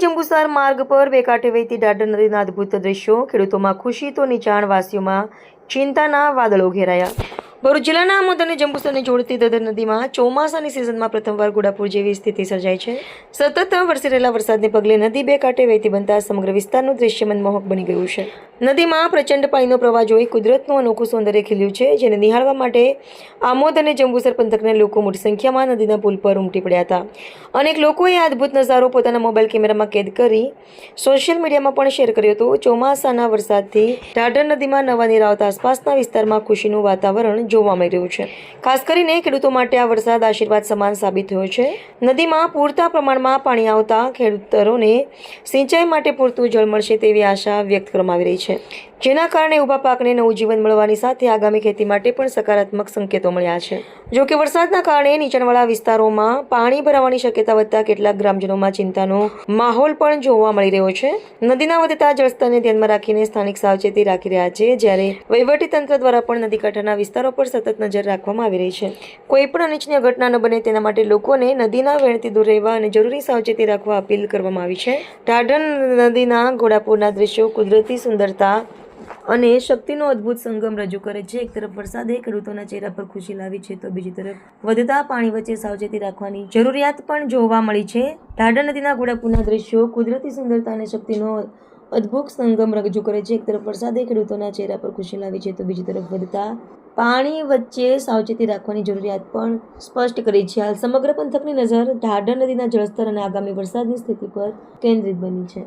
જંબુસર માર્ગ પર બે કાંઠે વહેતી ઢાઢર નદીના અદ્ભુત દ્રશ્યો. ખેડૂતોમાં ખુશી તો નીચાણવાસીઓમાં ચિંતાના વાદળો ઘેરાયા. ભરૂચ જિલ્લાના આમોદ અને જંબુસરને જોડતી ઢાઢર નદીમાં ચોમાસાની સિઝનમાં પ્રથમવાર ઘોડાપૂર જેવી સ્થિતિ સર્જાઈ છે. સતત વરસી રહેલા વરસાદને પગલે નદી બે કાંઠે વહેતી બનતા સમગ્ર વિસ્તારનું દ્રશ્ય મનમોહક બની ગયું છે. નદીમાં પ્રચંડ પાણીનો પ્રવાહ જોઈ કુદરતનું અનોખું સૌંદર્ય ખીલ્યું છે, જેને નિહાળવા માટે આમોદ અને જંબુસર પંથકના લોકો મોટી સંખ્યામાં નદીના પુલ પર ઉમટી પડ્યા હતા. અનેક લોકોએ આ અદ્ભુત નજારો પોતાના મોબાઈલ કેમેરામાં કેદ કરી સોશિયલ મીડિયામાં પણ શેર કર્યો હતો. ચોમાસાના વરસાદથી ઢાઢર નદીમાં નવા નીર આવતા આસપાસના વિસ્તારમાં ખુશીનું વાતાવરણ જોવા મળી રહ્યું છે. ખાસ કરીને ખેડૂતો માટે આ વરસાદ આશીર્વાદ સમાન સાબિત થયો છે. નદીમાં પૂરતા પ્રમાણમાં પાણી આવતા ખેડૂતોને સિંચાઈ માટે પૂરતું જળ મળશે તેવી આશા વ્યક્ત કરવામાં આવી રહી છે, જેના કારણે ઊભા પાકને નવું જીવન મળવાની સાથે આગામી ખેતી માટે પણ સકારાત્મક સંકેતો મળ્યા છે. જો કે વરસાદના કારણે નીચાણવાળા વિસ્તારોમાં પાણી ભરાવાની શક્યતા વધતા કેટલાક ગ્રામજનોમાં ચિંતાનો માહોલ પણ જોવા મળી રહ્યો છે. નદીના વધતા જળસ્તરને ધ્યાનમાં રાખીને સ્થાનિક સાવચેતી રાખી રહ્યા છે, જ્યારે વહીવટીતંત્ર દ્વારા પણ નદી કાંઠાના વિસ્તારો પર સતત નજર રાખવામાં આવી રહી છે. કોઈ પણ અનિચ્છનીય ઘટના ન બને તેના માટે લોકોને નદીના વહેણથી દૂર રહેવા અને જરૂરી સાવચેતી રાખવા અપીલ કરવામાં આવી છે. ઢાઢર નદીના ઘોડાપૂરના દ્રશ્યો કુદરતી સુંદરતા અને શક્તિનો અદ્ભુત સંગમ રજૂ કરે છે. એક તરફ વરસાદે ખેડૂતોના ચહેરા પર ખુશી લાવી છે, તો બીજી તરફ વધતા પાણી વચ્ચે સાવચેતી રાખવાની જરૂરિયાત પણ જોવા મળી છે. ઢાઢર નદીના ઘોડાપૂરના દ્રશ્યો કુદરતી સુંદરતા અને શક્તિનો અદ્ભુત સંગમ રજૂ કરે છે. એક તરફ વરસાદે ખેડૂતોના ચહેરા પર ખુશી લાવી છે, તો બીજી તરફ વધતા પાણી વચ્ચે સાવચેતી રાખવાની જરૂરિયાત પણ સ્પષ્ટ કરી છે. હાલ સમગ્ર પંથકની નજર ઢાઢર નદીના જળસ્તર અને આગામી વરસાદની સ્થિતિ પર કેન્દ્રિત બની છે.